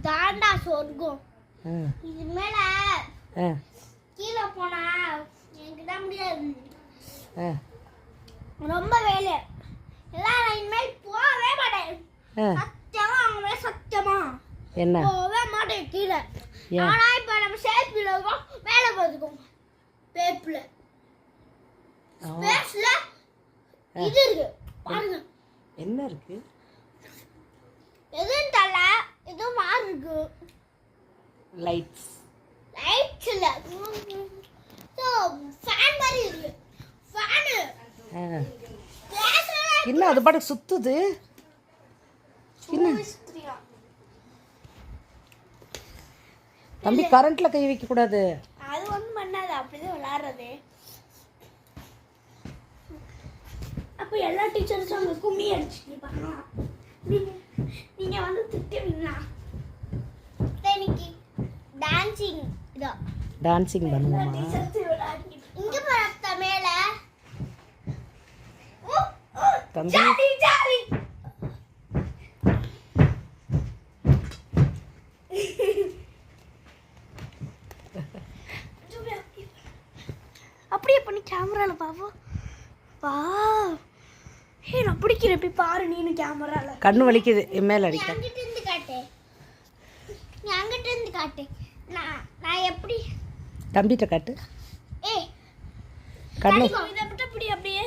தாண்டா சொர்க்கம். இது மேல கீழே போனா எனக்கு தான் முடியாது. ரொம்ப வேலை எல்லாம் இனிமேல் போகவே மாட்டேன். சத்தியமா அவங்க மேல சத்தியமா என்ன போகவே மாட்டேன் கீழே. ஆனா இப்ப நம்ம சேஃப்ல இருக்கோம். மேலே பார்த்துக்கோங்க. பேப்ல ஸ்பேஸ்ல இது இருக்கு பாருங்க. என்ன இருக்கு? எதுவும் தல இது மாறு இருக்கு. லைட்ஸ் இல்ல சோ ஃபேன் மாதிரி இருக்கு. ஃபேன் என்ன அது பாட்டுக்கு சுத்துது? என்ன தம்பி கரண்ட்ல கை வைக்க கூடாது. அது ஒண்ணும் பண்ணாது. அப்படியே விளையாடுறது. அப்ப எல்லா டீச்சர்ஸும் அங்க கும்மி அடிச்சுட்டு நீங்க வந்து திட்டுவீங்களா? இன்னைக்கு டான்சிங் இதோ டான்சிங் பண்ணுவோமா? இங்க பாருங்க மேல தம்பி ஜாலி ஜாலி. அப்படியே பண்ணி கேமரால பாப்போம். வா ஹே நான் பிடிக்கிறேன். போய் பாரு நீனு கேமரால. கண்ணு வலிக்குது. மேல அடிக்க. அங்கிட்ட இருந்து காட்டு. நீ அங்கிட்ட இருந்து காட்டு. நான் எப்படி தம்பிட்ட காட்டு. ஏய் கண்ணு இத விட்டு அப்படியே